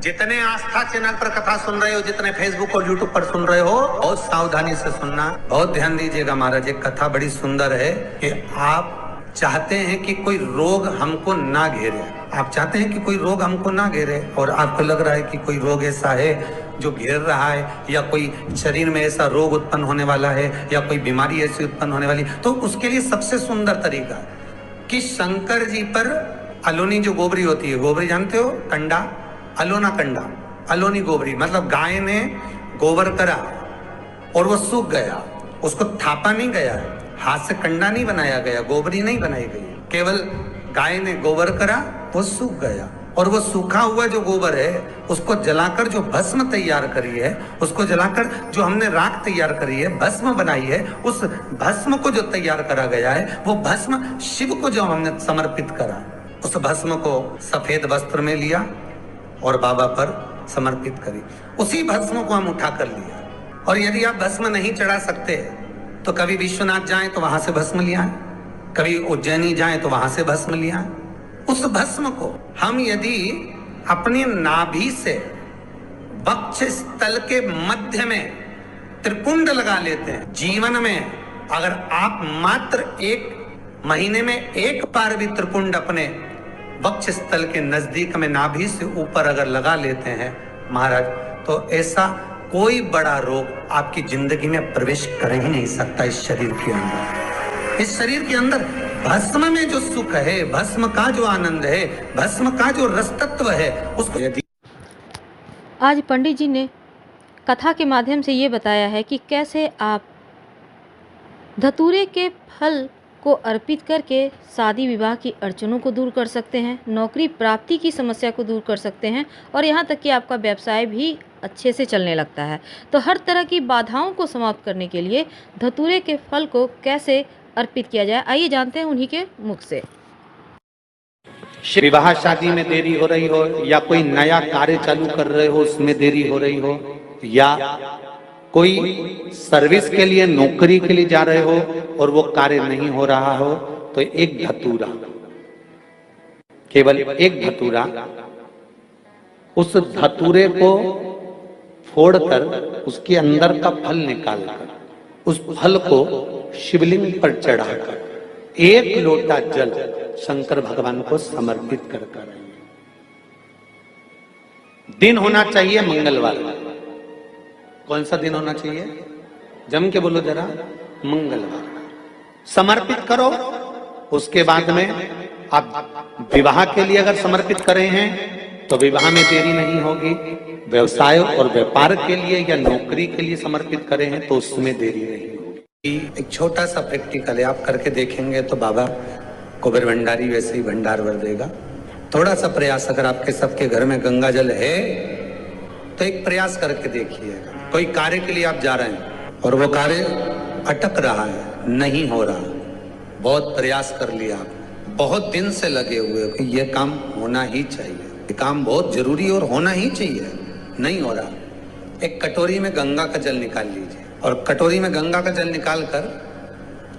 जितने आस्था चैनल पर कथा सुन रहे हो, जितने फेसबुक और यूट्यूब पर सुन रहे हो, बहुत सावधानी से सुनना, बहुत ध्यान दीजिएगा महाराज। एक कथा बड़ी सुंदर है कि आप चाहते हैं कि कोई रोग हमको ना घेरे, आप चाहते हैं कि कोई रोग हमको ना घेरे, और आपको लग रहा है कि कोई रोग ऐसा है जो घेर रहा है, या कोई शरीर में ऐसा रोग उत्पन्न होने वाला है, या कोई बीमारी ऐसी उत्पन्न होने वाली, तो उसके लिए सबसे सुंदर तरीका कि शंकर जी पर अलोनी जो गोबरी होती है, गोबरी जानते हो, कंडा, अलोना कंडा, अलोनी गोबरी, मतलब गाय ने गोबर करा और वो सूख गया, उसको थापा नहीं गया है, हाथ से कंडा नहीं बनाया गया, गोबरी नहीं बनाई गई, केवल गाय ने गोबर करा, वो सूख गया, और वो सूखा हुआ जो गोबर है उसको जलाकर जो भस्म तैयार करी है, उसको जलाकर जो हमने राख तैयार करी है, भस्म बनाई है, उस भस्म को जो तैयार करा गया है, वो भस्म शिव को जो हमने समर्पित करा, उस भस्म को सफेद वस्त्र में लिया और बाबा पर समर्पित करी। उसी भस्म को हम उठा कर लिया, और यदि आप भस्म नहीं चढ़ा सकते तो कभी विश्वनाथ जाएं तो वहां से भस्म लिया है, कभी उज्जैनी जाएं तो वहां से भस्म लिया है। उस भस्म को हम यदि अपनी नाभि से वक्ष स्थल के मध्य में त्रिपुंड लगा लेते हैं, जीवन में अगर आप मात्र 1 महीने में 1 बार भी त्रिपुंड अपने वक्ष स्थल के नजदीक में नाभि से ऊपर अगर लगा लेते हैं महाराज, तो ऐसा कोई बड़ा रोग आपकी जिंदगी में प्रवेश कर ही नहीं सकता। इस शरीर के अंदर, इस शरीर के अंदर भस्म में जो सुख है, भस्म का जो आनंद है, भस्म का जो रस तत्व है, उसको यदि आज पंडित जी ने कथा के माध्यम से ये बताया है कि कैसे आप धतूरे के फल को अर्पित करके शादी विवाह की अड़चनों को दूर कर सकते हैं, नौकरी प्राप्ति की समस्या को दूर कर सकते हैं, और यहाँ तक कि आपका व्यवसाय भी अच्छे से चलने लगता है। तो हर तरह की बाधाओं को समाप्त करने के लिए धतूरे के फल को कैसे अर्पित किया जाए, आइए जानते हैं उन्हीं के मुख से। विवाह शादी में देरी हो रही हो, या कोई नया कार्य चालू कर रहे हो उसमें देरी हो रही हो, या कोई सर्विस के लिए, नौकरी के लिए जा रहे हो और वो कार्य नहीं हो रहा हो, तो एक धतूरा, केवल एक धतूरा, उस धतूरे को फोड़कर उसके अंदर का फल निकालकर उस फल को शिवलिंग पर चढ़ाकर 1 लोटा जल शंकर भगवान को समर्पित कर दिन होना चाहिए मंगलवार। कौन सा दिन होना चाहिए? जम के बोलो जरा, मंगलवार समर्पित करो। उसके बाद में आप विवाह के लिए अगर समर्पित करे हैं तो विवाह में देरी नहीं होगी, व्यवसाय और व्यापार के लिए या नौकरी के लिए समर्पित करे हैं तो उसमें देरी नहीं होगी। एक छोटा सा प्रैक्टिकल है, आप करके देखेंगे तो बाबा कुबेर भंडारी वैसे ही भंडार भर देगा। थोड़ा सा प्रयास, अगर आपके सबके घर में गंगा जल है तो एक प्रयास करके देखिएगा। कोई कार्य के लिए आप जा रहे हैं और वो कार्य अटक रहा है, नहीं हो रहा, बहुत प्रयास कर लिया, आप बहुत दिन से लगे हुए कि ये काम होना ही चाहिए, ये काम बहुत जरूरी और होना ही चाहिए, नहीं हो रहा, एक कटोरी में गंगा का जल निकाल लीजिए, और कटोरी में गंगा का जल निकाल कर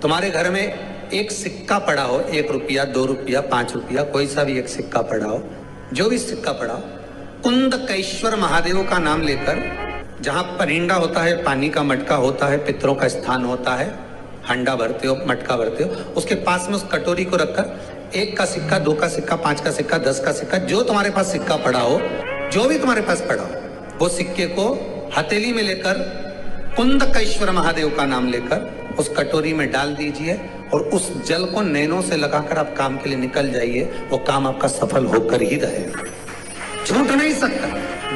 तुम्हारे घर में एक सिक्का पड़ा हो, 1 रुपया, 2 रुपया, 5 रुपया, कोई सा भी एक सिक्का पड़ा हो, जो भी सिक्का पड़ा हो, कुंदकेश्वर महादेव का नाम लेकर, जहां परिंदा होता है, पानी का मटका होता है, पितरों का स्थान होता है, हंडा भरते हो, मटका भरते हो, उसके पास में उस कटोरी को रखकर 1 का सिक्का, 2 का सिक्का, 5 का सिक्का, 10 का सिक्का, जो तुम्हारे पास सिक्का पड़ा हो, जो भी तुम्हारे पास पड़ा हो, वो सिक्के को हथेली में लेकर कुंदकेश्वर महादेव का नाम लेकर उस कटोरी में डाल दीजिए, और उस जल को नैनों से लगाकर आप काम के लिए निकल जाइए। वो काम आपका सफल होकर ही रहेगा, छूट नहीं सकता।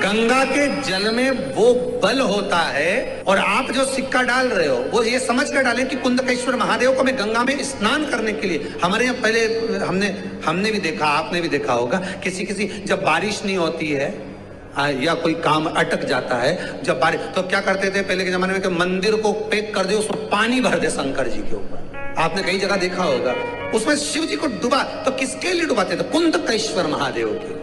गंगा के जल में वो बल होता है, और आप जो सिक्का डाल रहे हो वो ये समझ कर डालें कि कुंदकेश्वर महादेव को मैं गंगा में स्नान करने के लिए, हमारे यहाँ पहले हमने भी देखा, आपने भी देखा होगा, किसी जब बारिश नहीं होती है या कोई काम अटक जाता है, जब बारिश, तो क्या करते थे पहले के जमाने में कि मंदिर को पैक कर दे, उसमें पानी भर दे शंकर जी के ऊपर, आपने कई जगह देखा होगा, उसमें शिव जी को डुबा, तो किसके लिए डुबाते थे? कुंदकेश्वर महादेव के।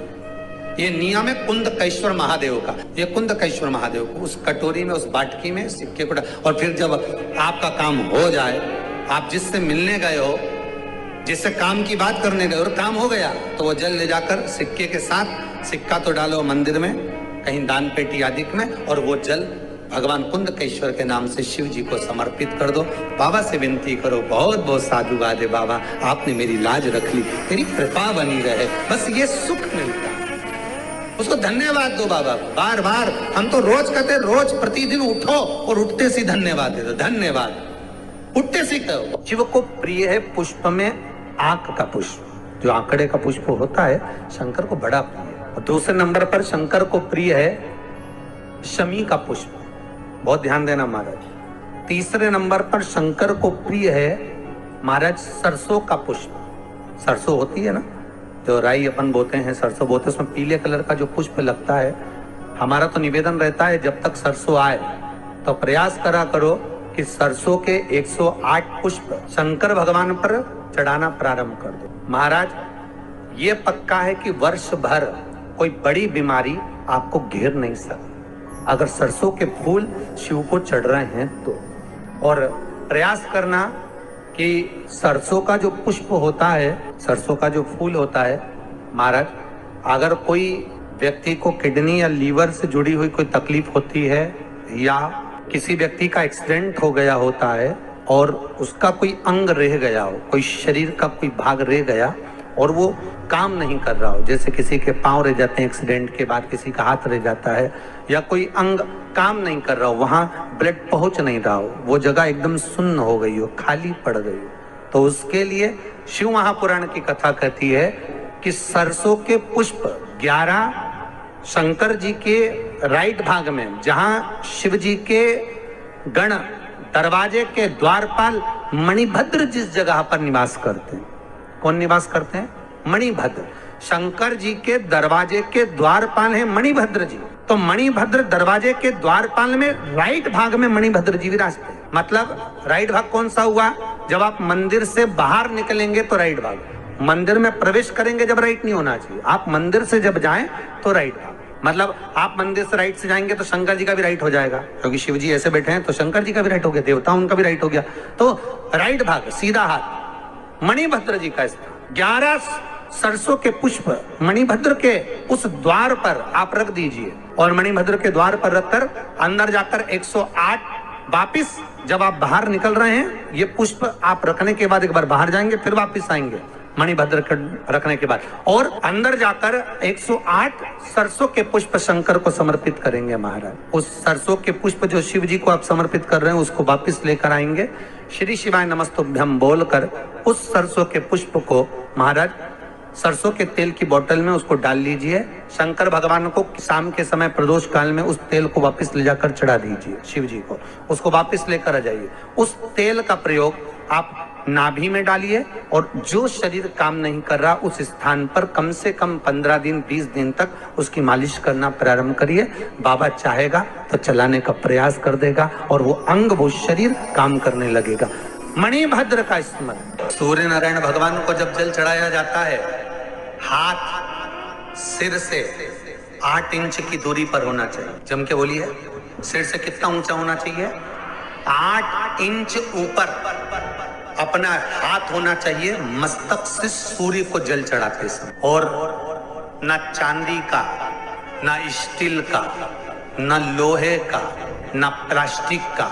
ये नियम है कुंदकेश्वर महादेव का। ये कुंदकेश्वर महादेव को उस कटोरी में, उस बाटकी में सिक्के को, और फिर जब आपका काम हो जाए, आप जिससे मिलने गए हो, जिससे काम की बात करने गए और काम हो गया, तो वो जल ले जाकर सिक्के के साथ, सिक्का तो डालो मंदिर में, कहीं दान पेटी आदि में, और वो जल भगवान कुंदकेश्वर के नाम से शिव जी को समर्पित कर दो। बाबा से विनती करो, बहुत बहुत साधुवाद है बाबा, आपने मेरी लाज रख ली, तेरी कृपा बनी रहे, बस ये सुख मिलता। उसको धन्यवाद दो बाबा को बार बार। हम तो रोज कहते, रोज प्रतिदिन उठो और उठते सी धन्यवाद दे दो, धन्यवाद, उठते सी कहो। शिव को प्रिय है पुष्प में आंक का पुष्प, जो आंकड़े का पुष्प होता है शंकर को बड़ा प्रिय है। और दूसरे नंबर पर शंकर को प्रिय है शमी का पुष्प, बहुत ध्यान देना महाराज। तीसरे नंबर पर शंकर को प्रिय है महाराज सरसों का पुष्प। सरसों होती है ना, जो राई अपन बोते हैं, सरसों बोते हैं, उसमें पीले कलर का जो पुष्प लगता है। हमारा तो निवेदन रहता है जब तक सरसों आए तो प्रयास करा करो कि सरसों के 108 पुष्प शंकर भगवान पर चढ़ाना प्रारंभ कर दो। महाराज ये पक्का है कि वर्ष भर कोई बड़ी बीमारी आपको घेर नहीं सकती अगर सरसों के फूल शिव को चढ़ रहे हैं तो। और प्रयास करना कि सरसों का जो पुष्प होता है, सरसों का जो फूल होता है महाराज, अगर कोई व्यक्ति को किडनी या लीवर से जुड़ी हुई कोई तकलीफ होती है, या किसी व्यक्ति का एक्सीडेंट हो गया होता है और उसका कोई अंग रह गया हो, कोई शरीर का कोई भाग रह गया और वो काम नहीं कर रहा हो, जैसे किसी के पांव रह जाते हैं एक्सीडेंट के बाद, किसी का हाथ रह जाता है, या कोई अंग काम नहीं कर रहा हो, वहां ब्लड पहुंच नहीं रहा हो, वो जगह एकदम सुन्न हो गई हो, खाली पड़ गई हो, तो उसके लिए शिव महापुराण की कथा कहती है कि सरसों के पुष्प 11 शंकर जी के राइट भाग में, जहां शिव जी के गण दरवाजे के द्वारपाल मणिभद्र जिस जगह पर निवास करते हैं, कौन निवास करते हैं? मणिभद्र। शंकर जी के दरवाजे के द्वारपाल हैं मणिभद्र जी, तो मणिभद्र दरवाजे के द्वारपाल में राइट भाग में मणिभद्र जी विराजते हैं। मतलब राइट भाग कौन सा हुआ? जब आप मंदिर से बाहर निकलेंगे तो राइट भाग, मंदिर में प्रवेश करेंगे जब राइट नहीं होना चाहिए, आप मंदिर से जब जाएं तो राइट भाग। मतलब आप मंदिर से राइट से जाएंगे तो शंकर जी का भी राइट हो जाएगा, क्योंकि शिव जी ऐसे बैठे हैं तो शंकर जी का भी राइट हो गया, देवता उनका भी राइट हो गया, तो राइट भाग सीधा हाथ मणिभद्र जी का स्थान। 11 सरसों के पुष्प मणिभद्र के उस द्वार पर आप रख दीजिए, और मणिभद्र के द्वार पर रखकर अंदर जाकर 108 वापिस जब आप बाहर निकल रहे हैं, ये पुष्प आप रखने के बाद एक बार बाहर जाएंगे, फिर वापिस आएंगे मणिभद्र के रखने के बाद, और अंदर जाकर 108 सरसों के पुष्प शंकर को समर्पित करेंगे महाराज। उस सरसों के पुष्प जो शिव जी को आप समर्पित कर रहे हैं उसको वापिस लेकर आएंगे, श्री शिवाय नमस्तुभ्यम बोलकर उस सरसों के पुष्प को महाराज सरसों के तेल की बोतल में उसको डाल लीजिए। शंकर भगवान को शाम के समय प्रदोष काल में उस तेल को वापस ले जाकर चढ़ा दीजिए शिव जी को, उसको वापस लेकर आ जाइए। उस तेल का प्रयोग आप नाभि में डालिए, और जो शरीर काम नहीं कर रहा उस स्थान पर कम से कम 15 दिन 20 दिन तक उसकी मालिश करना प्रारंभ करिए। बाबा चाहेगा तो चलाने का प्रयास कर देगा और वो अंग वो शरीर काम करने लगेगा। मणिभद्र का स्मरण। सूर्य नारायण भगवान को जब जल चढ़ाया जाता है, हाथ सिर से 8 इंच की दूरी पर होना चाहिए। जम के बोलिए, सिर से कितना ऊंचा होना चाहिए? 8 इंच ऊपर अपना हाथ होना चाहिए मस्तक से सूर्य को जल चढ़ाते समय। और न चांदी का, न स्टील का, न लोहे का, न प्लास्टिक का,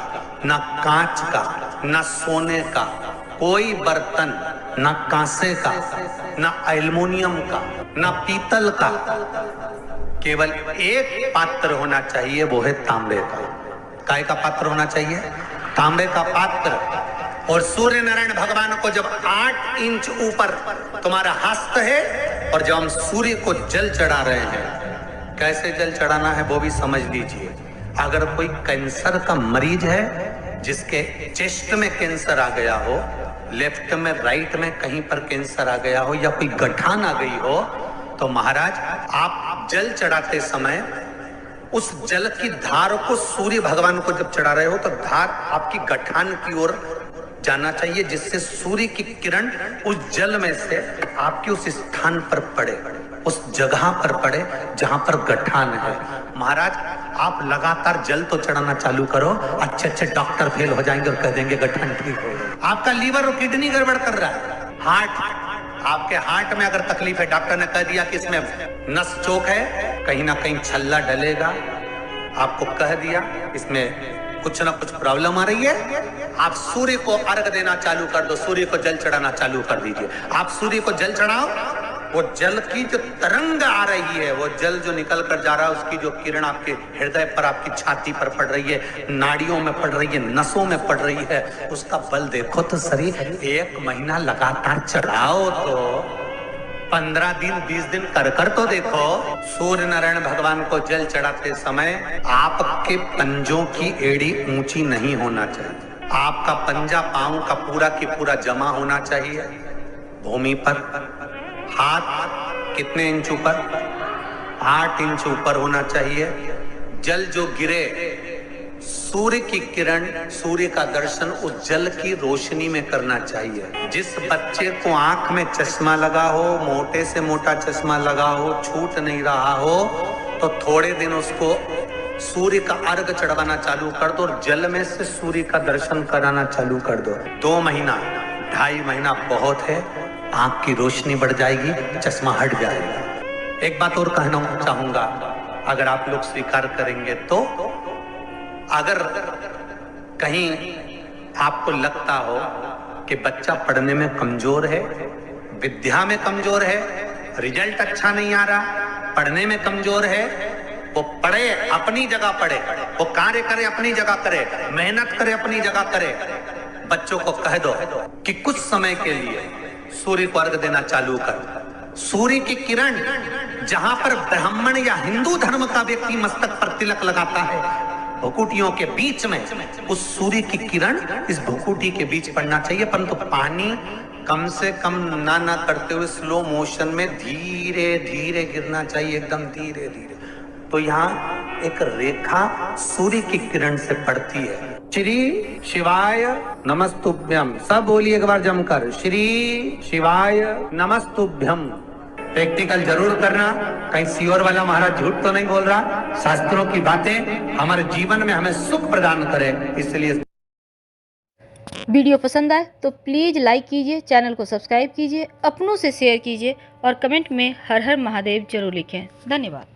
न कांच का, न सोने का कोई बर्तन, न कांसे का, न एल्युमिनियम का, न पीतल का, केवल एक पात्र होना चाहिए, वो है तांबे का। काय का पात्र होना चाहिए? तांबे का पात्र। और सूर्य नारायण भगवान को जब 8 इंच ऊपर तुम्हारा हस्त है, और जब हम सूर्य को जल चढ़ा रहे हैं, कैसे जल चढ़ाना है वो भी समझ लीजिए। अगर कोई कैंसर का मरीज है, जिसके चेस्ट में कैंसर आ गया हो, लेफ्ट में राइट में कहीं पर कैंसर आ गया हो, या कोई गठान आ गई हो, तो महाराज आप जल चढ़ाते समय उस जल की धार को सूर्य भगवान को जब चढ़ा रहे हो तो धार आपकी गठान की ओर जाना चाहिए, जिससे सूर्य की किरण उस जल में से आपके उस स्थान पर पड़े, उस जगह पर पड़े जहां पर गठान है। महाराज आप लगातार जल तो चढ़ाना चालू करो, अच्छे अच्छे डॉक्टर फेल हो जाएंगे और कह देंगे गठान ठीक हो गया। आपका लीवर और किडनी गड़बड़ कर रहा है, हार्ट आपके हार्ट में अगर तकलीफ है, डॉक्टर ने कह दिया कि इसमें नस चोक है, कहीं ना कहीं छल्ला डलेगा, आपको कह दिया इसमें कुछ ना कुछ प्रॉब्लम आ रही है, आप सूर्य को अर्घ देना चालू कर दो, सूर्य को जल चढ़ाना चालू कर दीजिए। आप सूर्य को जल चढ़ाओ, वो जल की जो तरंग आ रही है, वो जल जो निकल कर जा रहा है, उसकी जो किरण आपके हृदय पर, आपकी छाती पर पड़ रही है, नाड़ियों में पड़ रही है, नसों में पड़ रही है, उसका बल देखो तो सही। 1 महीना लगातार चढ़ाओ, तो 15 दिन 20 दिन कर तो देखो। सूर्य नारायण भगवान को जल चढ़ाते समय आपके पंजों की एड़ी ऊंची नहीं होना चाहिए, आपका पंजा पांव का पूरा की पूरा जमा होना चाहिए भूमि पर। हाथ कितने इंच ऊपर? 8 इंच ऊपर होना चाहिए। जल जो गिरे, सूर्य की किरण, सूर्य का दर्शन उस जल की रोशनी में करना चाहिए। जिस बच्चे को आंख में चश्मा लगा हो, मोटे से मोटा चश्मा लगा हो, छूट नहीं रहा हो, तो थोड़े दिन उसको सूर्य का अर्घ चढ़वाना चालू कर दो और जल में से सूर्य का दर्शन कराना चालू कर दो। 2 महीना 2.5 महीना बहुत है, आंख की रोशनी बढ़ जाएगी, चश्मा हट जाएगा। एक बात और कहना चाहूंगा, अगर आप लोग स्वीकार करेंगे तो, अगर कहीं आपको लगता हो कि बच्चा पढ़ने में कमजोर है, विद्या में कमजोर है, रिजल्ट अच्छा नहीं आ रहा, पढ़ने में कमजोर है, वो पढ़े, अपनी जगह पढ़े, वो कार्य करे, अपनी जगह करे, मेहनत करे, अपनी जगह करे। बच्चों को कह दो कि कुछ समय के लिए सूर्य को अर्घ देना चालू कर। सूर्य की किरण जहां पर ब्राह्मण या हिंदू धर्म का व्यक्ति मस्तक पर तिलक लगाता है, भुकुटियों के बीच में उस सूर्य की किरण इस भुकुटी के बीच पड़ना चाहिए, परंतु पानी कम से कम ना करते हुए स्लो मोशन में धीरे धीरे गिरना चाहिए, एकदम धीरे धीरे। तो यहाँ एक रेखा सूर्य की किरण से पड़ती है। श्री शिवाय नमस्तुभ्यम, सब बोलिए एक बार जमकर, श्री शिवाय नमस्तुभ्यम। प्रैक्टिकल जरूर करना, कहीं सियोर वाला महाराज झूठ तो नहीं बोल रहा। शास्त्रों की बातें हमारे जीवन में हमें सुख प्रदान करे, इसलिए। वीडियो पसंद आए तो प्लीज़ लाइक कीजिए, चैनल को सब्सक्राइब कीजिए, अपनों से शेयर कीजिए और कमेंट में हर हर महादेव जरूर लिखें। धन्यवाद।